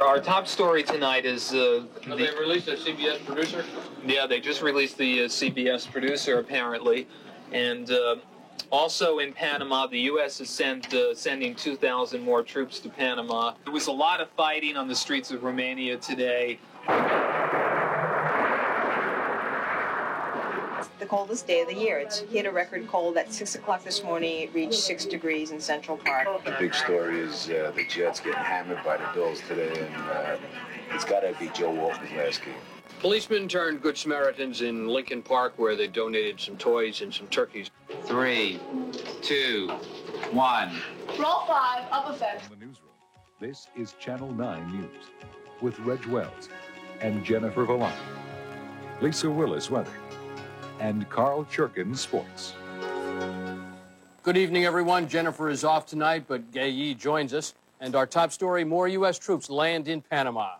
Our top story tonight is they released a CBS producer? Yeah, they just released the CBS producer, apparently. And also in Panama, the U.S. is sending 2,000 more troops to Panama. There was a lot of fighting on the streets of Romania today. The coldest day of the year. It's hit a record cold at 6 o'clock this morning. It reached 6 degrees in Central Park. The big story is the Jets getting hammered by the Bills today, and it's got to be Joe Walton's last game. Policemen turned Good Samaritans in Lincoln Park, where they donated some toys and some turkeys. 3, 2, 1. Roll 5, up effect. The newsroom. This is Channel 9 News with Reg Wells and Jennifer Villani, Lisa Willis weather, and Carl Churkin sports. Good evening, everyone. Jennifer is off tonight, but Gay Yee joins us. And our top story, more U.S. troops land in Panama.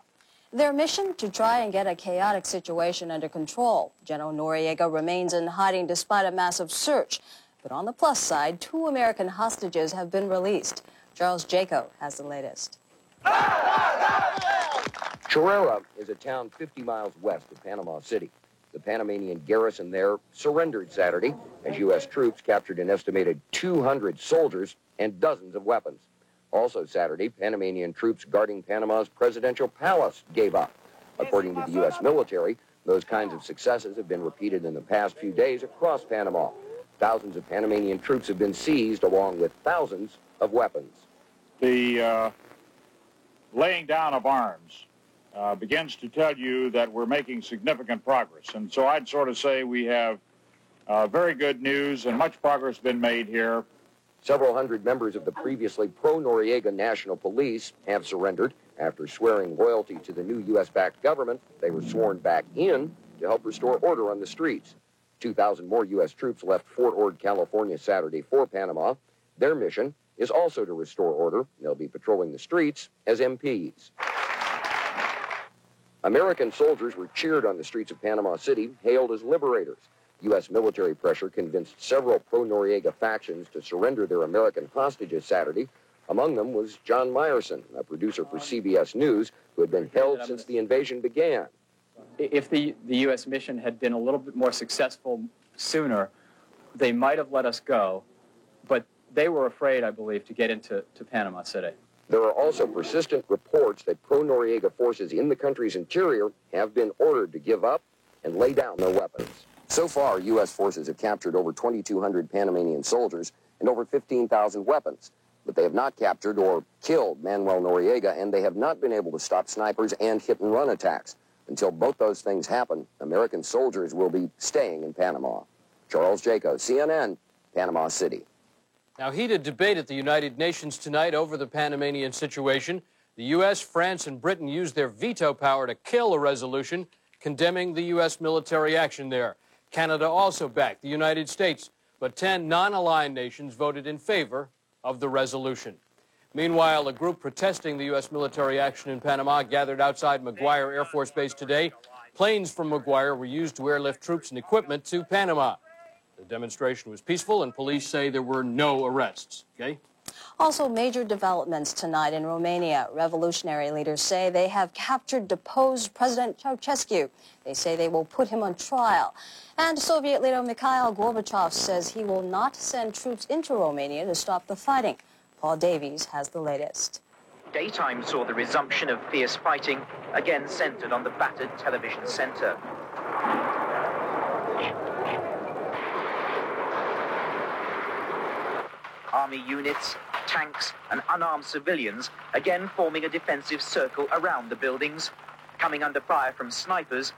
Their mission to try and get a chaotic situation under control. General Noriega remains in hiding despite a massive search. But on the plus side, 2 American hostages have been released. Charles Jaco has the latest. Chorrera is a town 50 miles west of Panama City. The Panamanian garrison there surrendered Saturday as U.S. troops captured an estimated 200 soldiers and dozens of weapons. Also Saturday, Panamanian troops guarding Panama's presidential palace gave up. According to the U.S. military, those kinds of successes have been repeated in the past few days across Panama. Thousands of Panamanian troops have been seized, along with thousands of weapons. The laying down of arms begins to tell you that we're making significant progress. And so I'd sort of say we have very good news, and much progress been made here. Several hundred members of the previously pro-Noriega National Police have surrendered. After swearing loyalty to the new U.S.-backed government, they were sworn back in to help restore order on the streets. 2,000 more U.S. troops left Fort Ord, California, Saturday for Panama. Their mission is also to restore order. They'll be patrolling the streets as MPs. American soldiers were cheered on the streets of Panama City, hailed as liberators. U.S. military pressure convinced several pro-Noriega factions to surrender their American hostages Saturday. Among them was John Meyerson, a producer for CBS News, who had been held since the invasion began. If the U.S. mission had been a little bit more successful sooner, they might have let us go, but they were afraid, I believe, to get into Panama City. There are also persistent reports that pro-Noriega forces in the country's interior have been ordered to give up and lay down their weapons. So far, U.S. forces have captured over 2,200 Panamanian soldiers and over 15,000 weapons. But they have not captured or killed Manuel Noriega, and they have not been able to stop snipers and hit-and-run attacks. Until both those things happen, American soldiers will be staying in Panama. Charles Jaco, CNN, Panama City. Now, heated debate at the United Nations tonight over the Panamanian situation. The U.S., France, and Britain used their veto power to kill a resolution condemning the U.S. military action there. Canada also backed the United States, but 10 non-aligned nations voted in favor of the resolution. Meanwhile, a group protesting the U.S. military action in Panama gathered outside McGuire Air Force Base today. Planes from McGuire were used to airlift troops and equipment to Panama. The demonstration was peaceful, and police say there were no arrests. Okay? Also, major developments tonight in Romania. Revolutionary leaders say they have captured deposed President Ceausescu. They say they will put him on trial. And Soviet leader Mikhail Gorbachev says he will not send troops into Romania to stop the fighting. Paul Davies has the latest. Daytime saw the resumption of fierce fighting, again centered on the battered television center. Army units, tanks, and unarmed civilians again forming a defensive circle around the buildings, coming under fire from snipers,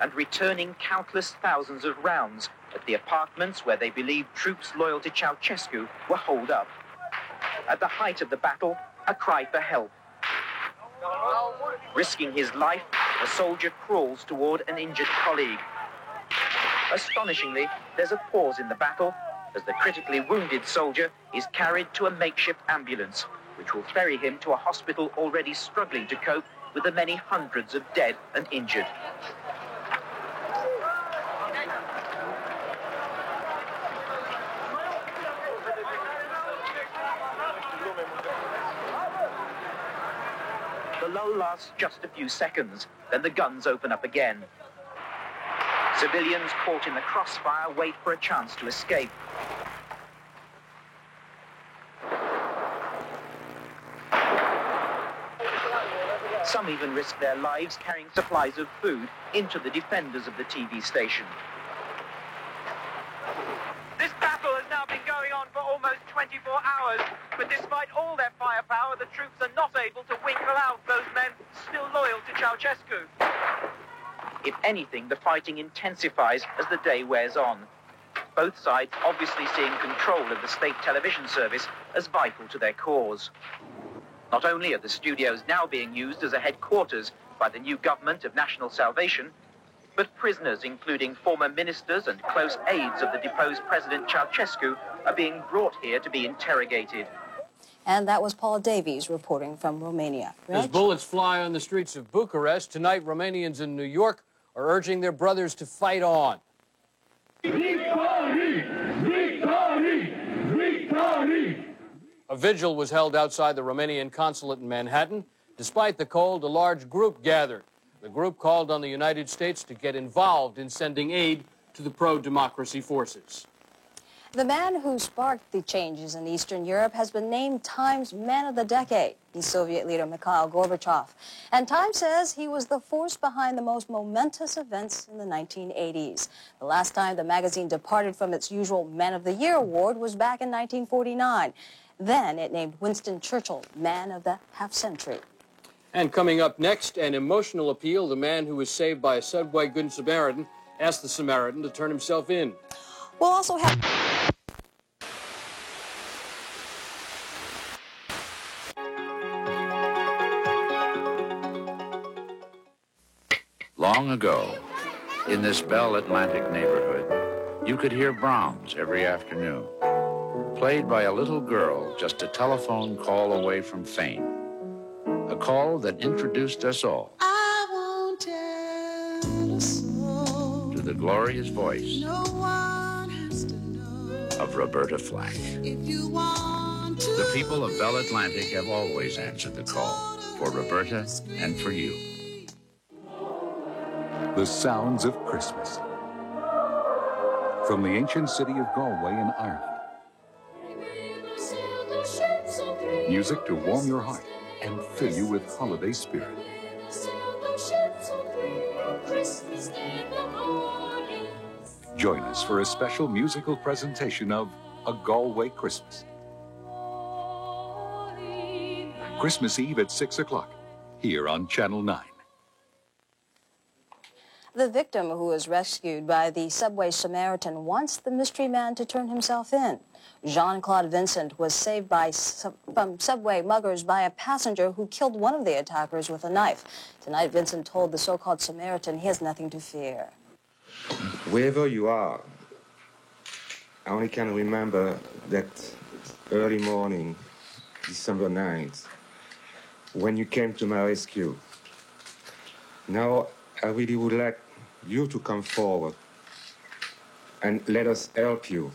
and returning countless thousands of rounds at the apartments where they believed troops loyal to Ceausescu were holed up. At the height of the battle, a cry for help. Risking his life, a soldier crawls toward an injured colleague. Astonishingly, there's a pause in the battle as the critically wounded soldier is carried to a makeshift ambulance, which will ferry him to a hospital already struggling to cope with the many hundreds of dead and injured. The lull lasts just a few seconds, then the guns open up again. Civilians caught in the crossfire wait for a chance to escape. Some even risk their lives carrying supplies of food into the defenders of the TV station. This battle has now been going on for almost 24 hours, but despite all their firepower, the troops are not able to winkle out those men still loyal to Ceausescu. If anything, the fighting intensifies as the day wears on. Both sides obviously seeing control of the state television service as vital to their cause. Not only are the studios now being used as a headquarters by the new government of National Salvation, but prisoners, including former ministers and close aides of the deposed President Ceausescu, are being brought here to be interrogated. And that was Paul Davies reporting from Romania. Reg? As bullets fly on the streets of Bucharest, tonight Romanians in New York are urging their brothers to fight on. Victory! Victory! Victory! A vigil was held outside the Romanian consulate in Manhattan. Despite the cold, a large group gathered. The group called on the United States to get involved in sending aid to the pro-democracy forces. The man who sparked the changes in Eastern Europe has been named Time's Man of the Decade. He's Soviet leader Mikhail Gorbachev. And Time says he was the force behind the most momentous events in the 1980s. The last time the magazine departed from its usual Man of the Year award was back in 1949. Then it named Winston Churchill Man of the Half-Century. And coming up next, an emotional appeal. The man who was saved by a subway Good Samaritan asked the Samaritan to turn himself in. We'll also have... Long ago, in this Bell Atlantic neighborhood, you could hear Brahms every afternoon, played by a little girl just a telephone call away from fame. A call that introduced us all to the glorious voice of Roberta Flack. The people of Bell Atlantic have always answered the call for Roberta and for you. The sounds of Christmas. From the ancient city of Galway in Ireland. Music to warm your heart and fill you with holiday spirit. Join us for a special musical presentation of A Galway Christmas. Christmas Eve at 6 o'clock, here on Channel 9. The victim who was rescued by the subway Samaritan wants the mystery man to turn himself in. Jean-Claude Vincent was saved from subway muggers by a passenger who killed one of the attackers with a knife. Tonight, Vincent told the so-called Samaritan he has nothing to fear. Wherever you are, I only can remember that early morning, December 9th, when you came to my rescue. Now, I really would like you to come forward and let us help you.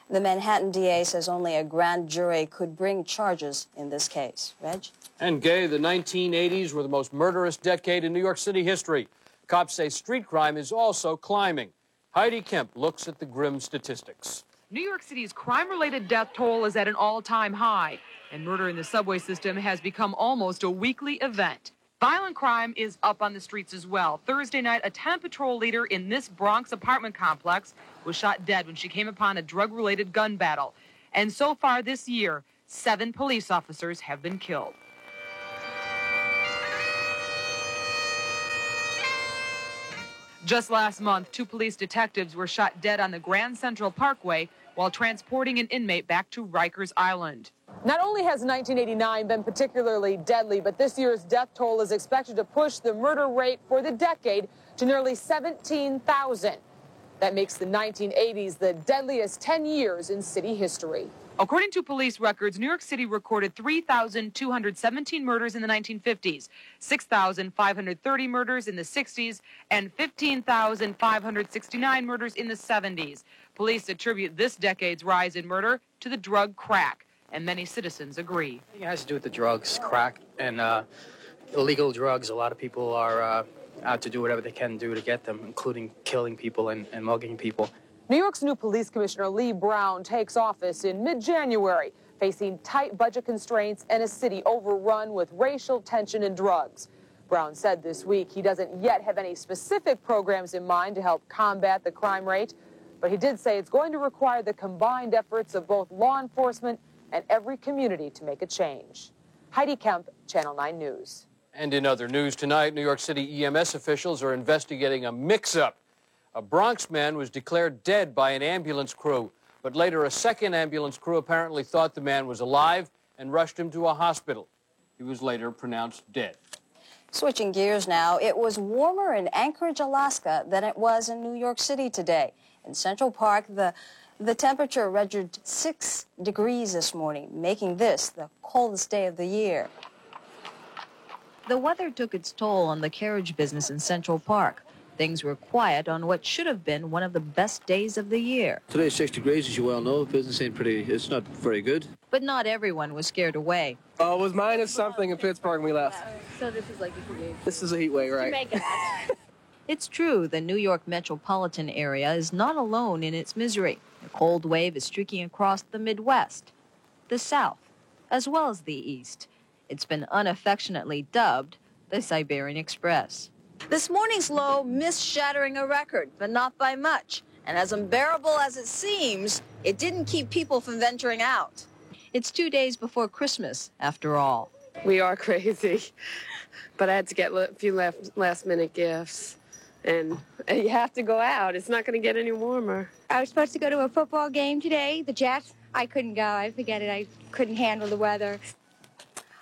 The Manhattan DA says only a grand jury could bring charges in this case. Reg? And Gay, the 1980s were the most murderous decade in New York City history. Cops say street crime is also climbing. Heidi Kemp looks at the grim statistics. New York City's crime-related death toll is at an all-time high, and murder in the subway system has become almost a weekly event. Violent crime is up on the streets as well. Thursday night, a 10 patrol leader in this Bronx apartment complex was shot dead when she came upon a drug-related gun battle. And so far this year, 7 police officers have been killed. Just last month, 2 police detectives were shot dead on the Grand Central Parkway while transporting an inmate back to Rikers Island. Not only has 1989 been particularly deadly, but this year's death toll is expected to push the murder rate for the decade to nearly 17,000. That makes the 1980s the deadliest 10 years in city history. According to police records, New York City recorded 3,217 murders in the 1950s, 6,530 murders in the 60s, and 15,569 murders in the 70s. Police attribute this decade's rise in murder to the drug crack, and many citizens agree. It has to do with the drugs, crack, and illegal drugs. A lot of people are out to do whatever they can do to get them, including killing people and mugging people. New York's new police commissioner, Lee Brown, takes office in mid-January, facing tight budget constraints and a city overrun with racial tension and drugs. Brown said this week he doesn't yet have any specific programs in mind to help combat the crime rate, but he did say it's going to require the combined efforts of both law enforcement and every community to make a change. Heidi Kemp, Channel 9 News. And in other news tonight, New York City EMS officials are investigating a mix-up. A Bronx man was declared dead by an ambulance crew, but later a second ambulance crew apparently thought the man was alive and rushed him to a hospital. He was later pronounced dead. Switching gears now, it was warmer in Anchorage, Alaska than it was in New York City today. In Central Park, the temperature registered 6 degrees this morning, making this the coldest day of the year. The weather took its toll on the carriage business in Central Park. Things were quiet on what should have been one of the best days of the year. Today's 6 degrees, as you well know. Business ain't pretty, it's not very good. But not everyone was scared away. It was minus something in Pittsburgh when we left. So this is like a heat wave. This is a heat wave, right? Jamaica. It's true, the New York metropolitan area is not alone in its misery. A cold wave is streaking across the Midwest, the South, as well as the East. It's been unaffectionately dubbed the Siberian Express. This morning's low missed shattering a record, but not by much. And as unbearable as it seems, it didn't keep people from venturing out. It's 2 days before Christmas, after all. We are crazy, but I had to get a few last-minute gifts. And you have to go out. It's not going to get any warmer. I was supposed to go to a football game today, the Jets. I couldn't go. I forget it. I couldn't handle the weather.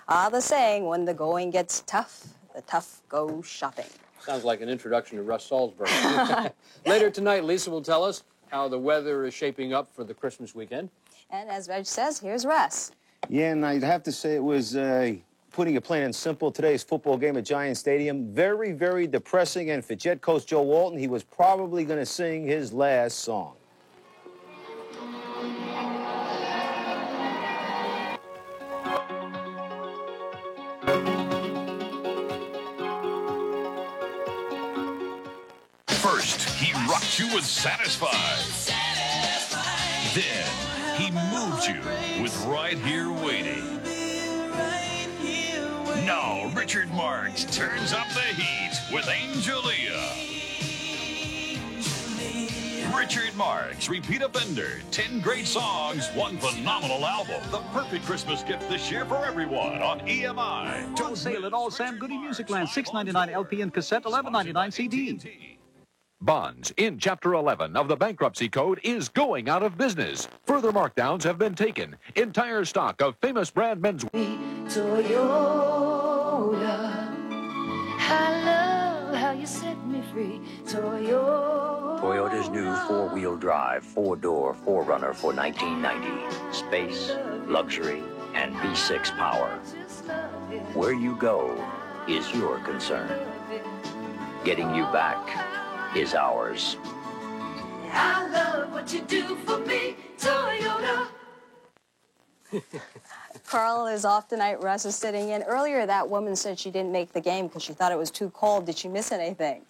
The saying, when the going gets tough, the tough go shopping. Sounds like an introduction to Russ Salzberg. Later tonight, Lisa will tell us how the weather is shaping up for the Christmas weekend. And as Reg says, here's Russ. Yeah, and I'd have to say it was, putting it plain and simple, today's football game at Giant Stadium, very, very depressing. And for Jet coach Joe Walton, he was probably going to sing his last song. First, he rocked you with Satisfied. Then, he moved you with Right Here Waiting. Now, Richard Marx turns up the heat with Angelia. Richard Marx, repeat offender, 10 great songs, one phenomenal album. The perfect Christmas gift this year for everyone on EMI. On sale at all Sam Goody Musicland, $6.99 LP and cassette, $11.99 CD. Bonds in Chapter 11 of the Bankruptcy Code is going out of business. Further markdowns have been taken. Entire stock of famous brand men's... Toyota, I love how you set me free. Toyota. Toyota's new four-wheel drive, four-door 4Runner for 1990. Space, luxury, and V6 power. Where you go is your concern. Getting you back is ours. I love what you do for me, Toyota. Carl is off tonight. Russ is sitting in. Earlier, that woman said she didn't make the game because she thought it was too cold. Did she miss anything?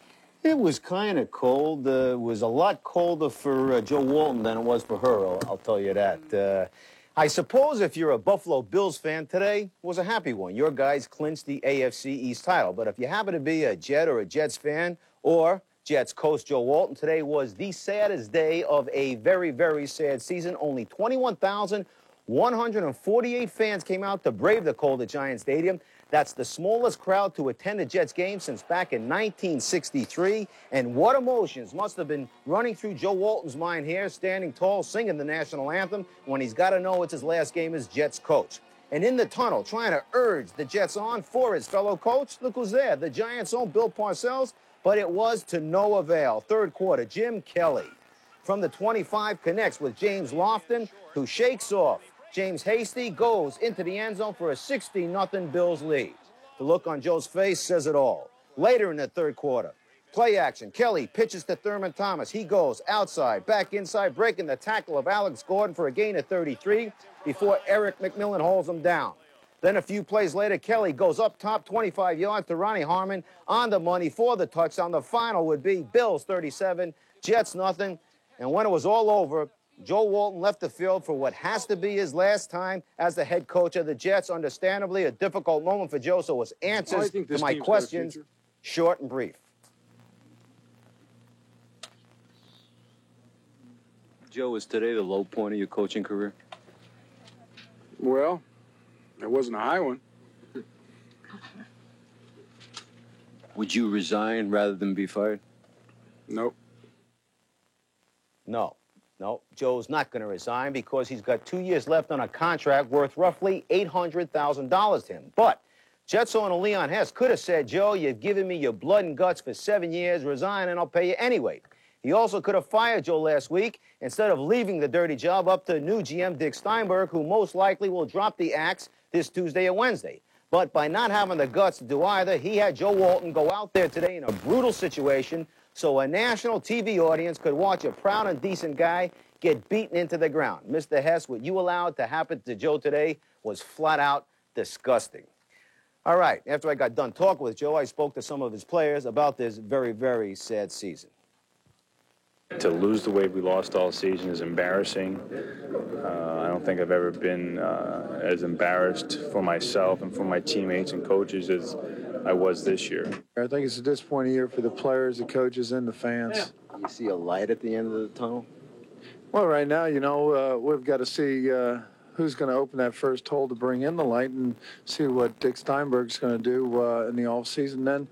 It was kind of cold. It was a lot colder for Joe Walton than it was for her, I'll tell you that. I suppose if you're a Buffalo Bills fan today, was a happy one. Your guys clinched the AFC East title. But if you happen to be a Jet or a Jets fan, or Jets coach Joe Walton, today was the saddest day of a very, very sad season. Only 21,148 fans came out to brave the cold at Giant Stadium. That's the smallest crowd to attend a Jets game since back in 1963. And what emotions must have been running through Joe Walton's mind here, standing tall, singing the national anthem, when he's got to know it's his last game as Jets coach. And in the tunnel, trying to urge the Jets on for his fellow coach, look who's there, the Giants' own Bill Parcells. But it was to no avail. Third quarter, Jim Kelly from the 25 connects with James Lofton, who shakes off. James Hasty goes into the end zone for a 60-0 Bills lead. The look on Joe's face says it all. Later in the third quarter, play action. Kelly pitches to Thurman Thomas. He goes outside, back inside, breaking the tackle of Alex Gordon for a gain of 33 before Eric McMillan holds him down. Then a few plays later, Kelly goes up top 25 yards to Ronnie Harmon on the money for the touchdown. The final would be Bills 37, Jets nothing. And when it was all over, Joe Walton left the field for what has to be his last time as the head coach of the Jets. Understandably, a difficult moment for Joe, so his answers to my questions, short and brief. Joe, is today the low point of your coaching career? Well, it wasn't a high one. Would you resign rather than be fired? Nope. No. Joe's not going to resign because he's got 2 years left on a contract worth roughly $800,000 to him. But Jets owner Leon Hess could have said, Joe, you've given me your blood and guts for 7 years, resign and I'll pay you anyway. He also could have fired Joe last week instead of leaving the dirty job up to new GM Dick Steinberg, who most likely will drop the axe this Tuesday or Wednesday. But by not having the guts to do either, he had Joe Walton go out there today in a brutal situation so a national TV audience could watch a proud and decent guy get beaten into the ground. Mr. Hess, what you allowed to happen to Joe today was flat out disgusting. All right, after I got done talking with Joe, I spoke to some of his players about this very, very sad season. To lose the way we lost all season is embarrassing. I don't think I've ever been as embarrassed for myself and for my teammates and coaches as I was this year. I think it's a disappointing year for the players, the coaches, and the fans. You see a light at the end of the tunnel? Well, right now, you know, we've got to see who's going to open that first hole to bring in the light and see what Dick Steinberg's going to do in the offseason. Then,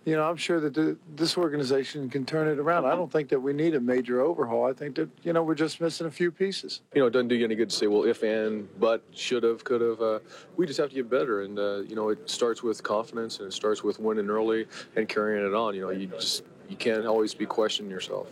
you know, I'm sure that this organization can turn it around. I don't think that we need a major overhaul. I think that, you know, we're just missing a few pieces. You know, it doesn't do you any good to say, well, if and, but, should have, could have. We just have to get better. And, you know, it starts with confidence and it starts with winning early and carrying it on. You know, you can't always be questioning yourself.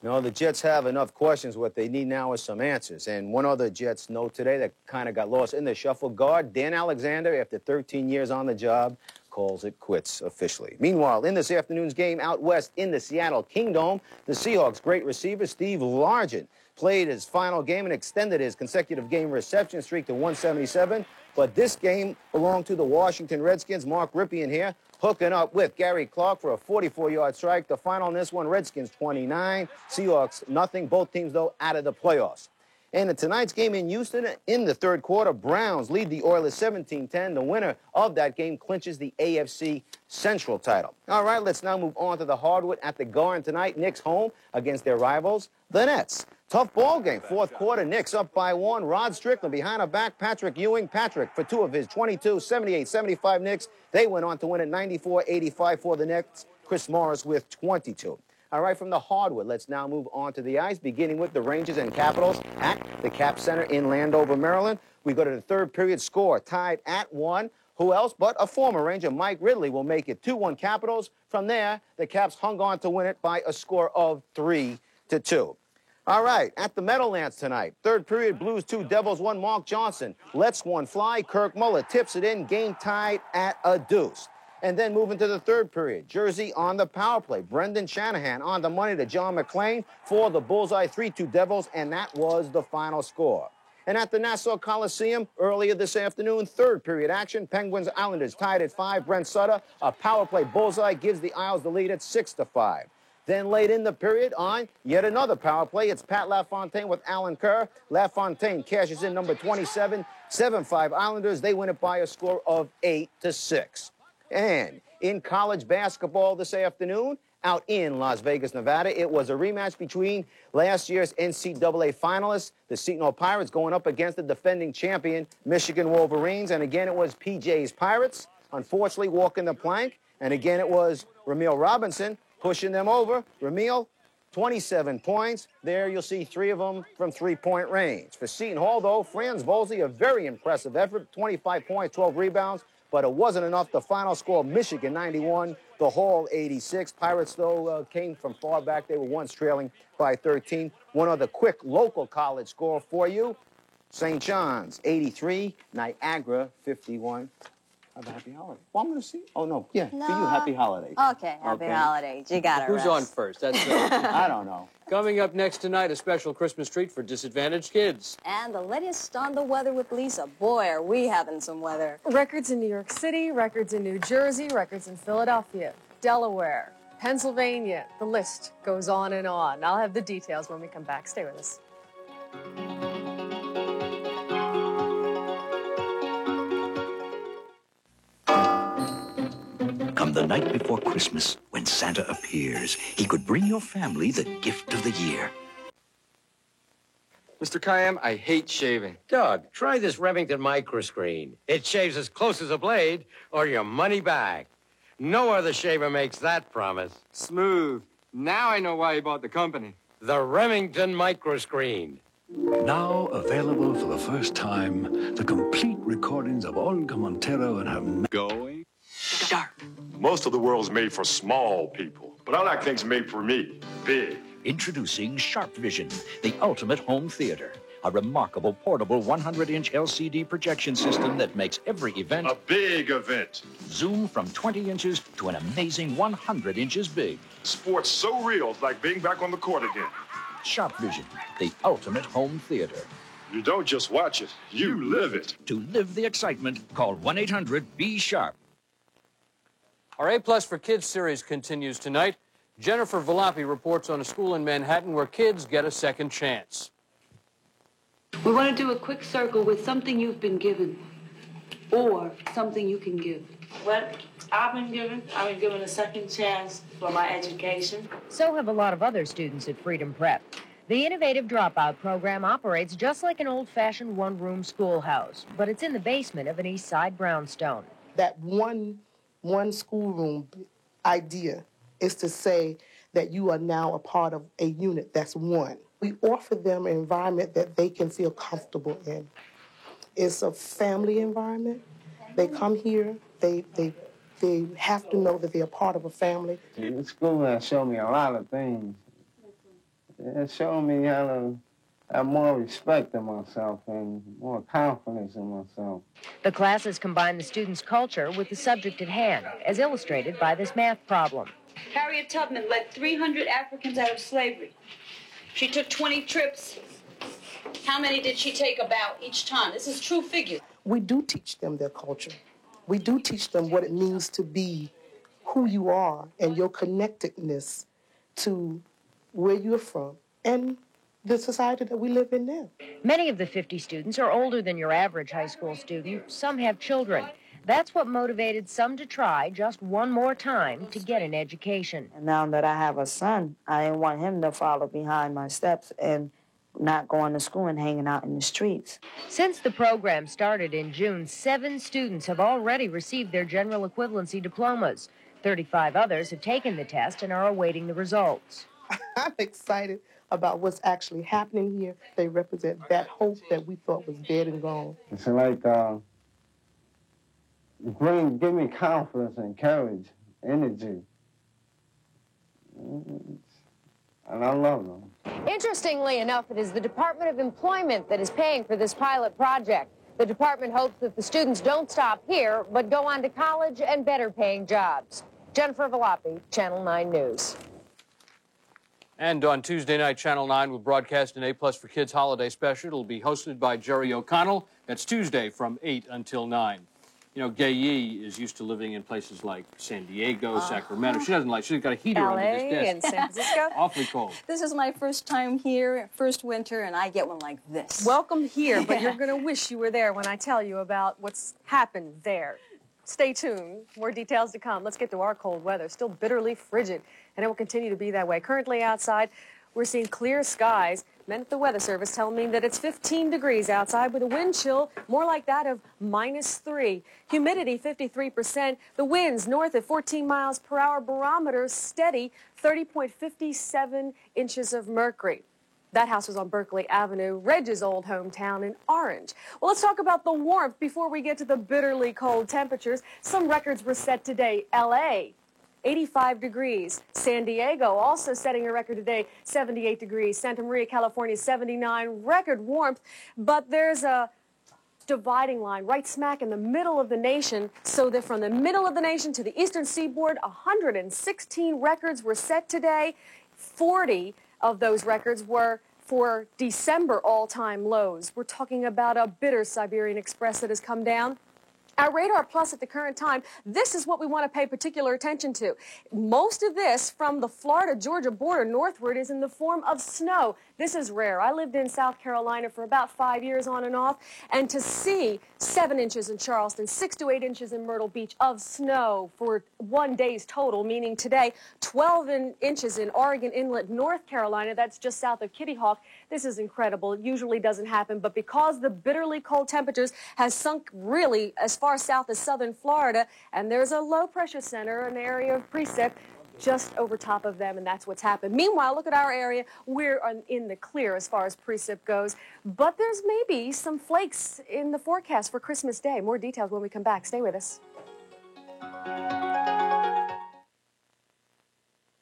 No, the Jets have enough questions. What they need now is some answers. And one other Jets note today that kind of got lost in the shuffle, guard Dan Alexander, after 13 years on the job, calls it quits officially. Meanwhile, in this afternoon's game out west in the Seattle Kingdome, the Seahawks' great receiver Steve Largent played his final game and extended his consecutive game reception streak to 177. But this game belonged to the Washington Redskins. Mark Ripien here, hooking up with Gary Clark for a 44-yard strike. The final on this one, Redskins 29, Seahawks nothing. Both teams, though, out of the playoffs. And in tonight's game in Houston, in the third quarter, Browns lead the Oilers 17-10. The winner of that game clinches the AFC Central title. All right, let's now move on to the hardwood at the Garden tonight. Knicks home against their rivals, the Nets. Tough ball game. Fourth quarter, Knicks up by one. Rod Strickland behind a back. Patrick Ewing. Patrick for two of his 22, 78-75 Knicks. They went on to win at 94-85 for the Nets. Chris Morris with 22. All right, from the hardwood, let's now move on to the ice, beginning with the Rangers and Capitals at the Cap Center in Landover, Maryland. We go to the third period score, tied at 1. Who else but a former Ranger, Mike Ridley, will make it 2-1 Capitals. From there, the Caps hung on to win it by a score of 3-2. All right, at the Meadowlands tonight, third period, Blues 2, Devils 1, Mark Johnson lets one fly. Kirk Muller tips it in, game tied at a deuce. And then moving to the third period, Jersey on the power play. Brendan Shanahan on the money to John McClain for the bullseye, 3-2 Devils, and that was the final score. And at the Nassau Coliseum earlier this afternoon, third period action, Penguins Islanders tied at 5. Brent Sutter, a power play bullseye, gives the Isles the lead at 6-5. Then late in the period on yet another power play, it's Pat LaFontaine with Alan Kerr. LaFontaine cashes in number 27, 7-5 Islanders. They win it by a score of 8-6. And in college basketball this afternoon, out in Las Vegas, Nevada, it was a rematch between last year's NCAA finalists, the Seton Hall Pirates, going up against the defending champion, Michigan Wolverines. And again, it was PJ's Pirates, unfortunately, walking the plank. And again, it was Ramil Robinson pushing them over. Ramil, 27 points. There you'll see 3 of them from three-point range. For Seton Hall, though, Franz Volzy, a very impressive effort, 25 points, 12 rebounds. But it wasn't enough. The final score, Michigan 91, the Hall 86. Pirates, though, came from far back. They were once trailing by 13. One other quick local college score for you. St. John's 83, Niagara 51. Have a happy holiday. Well, I'm going to see. Oh, no. Yeah, No. for you, happy holiday. Okay, happy holidays. You got it. Who's on first? That's I don't know. Coming up next tonight, a special Christmas treat for disadvantaged kids. And the latest on the weather with Lisa. Boy, are we having some weather. Records in New York City, records in New Jersey, records in Philadelphia, Delaware, Pennsylvania. The list goes on and on. I'll have the details when we come back. Stay with us. Come the night before Christmas, when Santa appears, he could bring your family the gift of the year. Mr. Khayyam, I hate shaving. Doug, try this Remington microscreen. It shaves as close as a blade, or your money back. No other shaver makes that promise. Smooth. Now I know why you bought the company. The Remington microscreen. Now available for the first time, the complete recordings of Olga Montero and her... Going? Dark. Most of the world's made for small people, but I like things made for me, big. Introducing Sharp Vision, the ultimate home theater. A remarkable portable 100-inch LCD projection system that makes every event... a big event. Zoom from 20 inches to an amazing 100 inches big. Sports so real, it's like being back on the court again. Sharp Vision, the ultimate home theater. You don't just watch it, you live it. To live the excitement, call 1-800-BE-SHARP. Our A+ for Kids series continues tonight. Jennifer Volpe reports on a school in Manhattan where kids get a second chance. We want to do a quick circle with something you've been given or something you can give. What I've been given a second chance for my education. So have a lot of other students at Freedom Prep. The innovative dropout program operates just like an old-fashioned one-room schoolhouse, but it's in the basement of an East Side brownstone. That one schoolroom idea is to say that you are now a part of a unit that's one. We offer them an environment that they can feel comfortable in. It's a family environment. They come here, they have to know that they're part of a family. The school has shown me a lot of things. It showed me how to have more respect in myself and more confidence in myself. The classes combine the students' culture with the subject at hand, as illustrated by this math problem. Harriet Tubman led 300 Africans out of slavery. She took 20 trips. How many did she take about each time? This is true figure. We do teach them their culture. We do teach them what it means to be who you are and your connectedness to where you're from and the society that we live in now. Many of the 50 students are older than your average high school student. Some have children. That's what motivated some to try just one more time to get an education. And now that I have a son, I didn't want him to follow behind my steps and not going to school and hanging out in the streets. Since the program started in June, 7 students have already received their general equivalency diplomas. 35 others have taken the test and are awaiting the results. I'm excited about what's actually happening here. They represent that hope that we thought was dead and gone. It's like, give me confidence and courage, energy. And I love them. Interestingly enough, it is the Department of Employment that is paying for this pilot project. The department hopes that the students don't stop here, but go on to college and better paying jobs. Jennifer Volpe, Channel 9 News. And on Tuesday night, Channel 9 will broadcast an A+ for Kids holiday special. It'll be hosted by Jerry O'Connell. That's Tuesday from 8 until 9. You know, Gay Yee is used to living in places like San Diego, Sacramento. She's got a heater under this desk. and San Francisco. Awfully cold. This is my first time here, first winter, and I get one like this. Welcome here, but you're going to wish you were there when I tell you about what's happened there. Stay tuned. More details to come. Let's get to our cold weather. Still bitterly frigid, and it will continue to be that way. Currently outside, we're seeing clear skies. Men at the Weather Service tell me that it's 15 degrees outside with a wind chill more like that of -3. Humidity 53%. The winds north at 14 miles per hour. Barometer steady 30.57 inches of mercury. That house was on Berkeley Avenue, Reg's old hometown in Orange. Well, let's talk about the warmth before we get to the bitterly cold temperatures. Some records were set today. L.A., 85 degrees. San Diego also setting a record today, 78 degrees. Santa Maria, California, 79. Record warmth, but there's a dividing line right smack in the middle of the nation, so that from the middle of the nation to the eastern seaboard, 116 records were set today. 40 of those records were for December all-time lows. We're talking about a bitter Siberian Express that has come down. Our Radar Plus at the current time, this is what we want to pay particular attention to. Most of this from the Florida-Georgia border northward is in the form of snow. This is rare. I lived in South Carolina for about 5 years on and off, and to see 7 inches in Charleston, 6 to 8 inches in Myrtle Beach of snow for 1 day's total, meaning today 12 inches in Oregon Inlet, North Carolina, that's just south of Kitty Hawk. This is incredible. It usually doesn't happen, but because the bitterly cold temperatures has sunk really as far south as southern Florida, and there's a low-pressure center, an area of precip, just over top of them, and that's what's happened. Meanwhile, look at our area. We're in the clear as far as precip goes, but there's maybe some flakes in the forecast for Christmas Day. More details when we come back. Stay with us.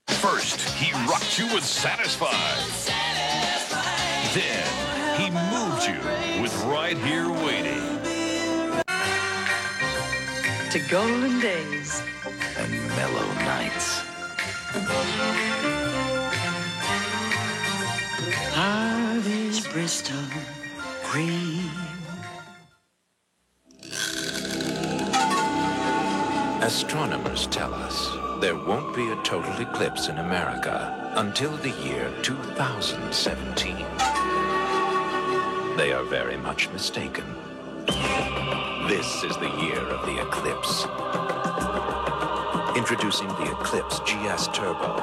First, he rocked you with Satisfied. Then, he moved you with Right Here Waiting. To golden days and mellow nights. Harvey's Bristol cream. Astronomers tell us there won't be a total eclipse in America until the year 2017. They are very much mistaken. This is the year of the eclipse. Introducing the Eclipse GS Turbo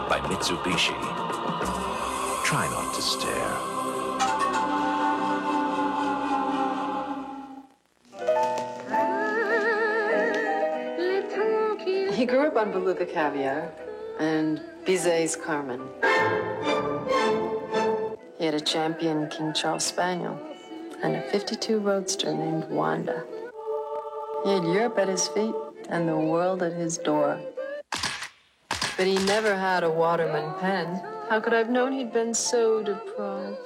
by Mitsubishi. Try not to stare. He grew up on Beluga caviar and Bizet's Carmen. He had a champion King Charles Spaniel and a 52 roadster named Wanda. He had Europe at his feet and the world at his door. But he never had a Waterman pen. How could I have known he'd been so deprived?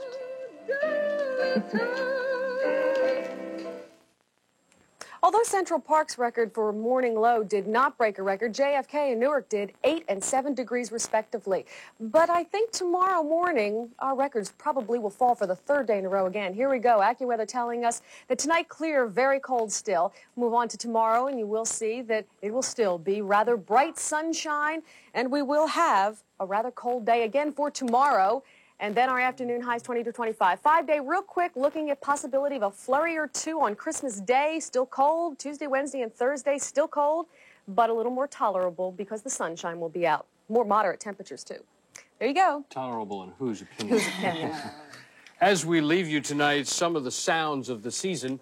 Although Central Park's record for morning low did not break a record, JFK and Newark did 8 and 7 degrees respectively. But I think tomorrow morning our records probably will fall for the 3rd day in a row again. Here we go. AccuWeather telling us that tonight clear, very cold still. Move on to tomorrow and you will see that it will still be rather bright sunshine, and we will have a rather cold day again for tomorrow. And then our afternoon highs 20 to 25. 5-day real quick, looking at possibility of a flurry or two on Christmas Day. Still cold. Tuesday, Wednesday, and Thursday, still cold, but a little more tolerable because the sunshine will be out. More moderate temperatures, too. There you go. Tolerable in whose opinion? Whose opinion? As we leave you tonight, some of the sounds of the season.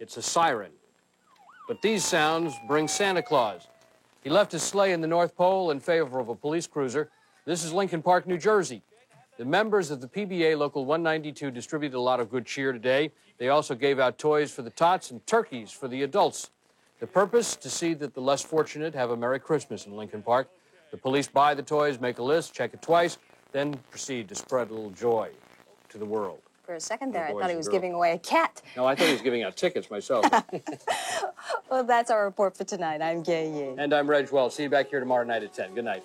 It's a siren. But these sounds bring Santa Claus. He left his sleigh in the North Pole in favor of a police cruiser. This is Lincoln Park, New Jersey. The members of the PBA Local 192 distributed a lot of good cheer today. They also gave out toys for the tots and turkeys for the adults. The purpose, to see that the less fortunate have a Merry Christmas in Lincoln Park. The police buy the toys, make a list, check it twice, then proceed to spread a little joy to the world. For a second there, I thought he was giving away a cat. No, I thought he was giving out tickets myself. Well, that's our report for tonight. I'm Gay Yee. And I'm Reg Wells. See you back here tomorrow night at 10. Good night.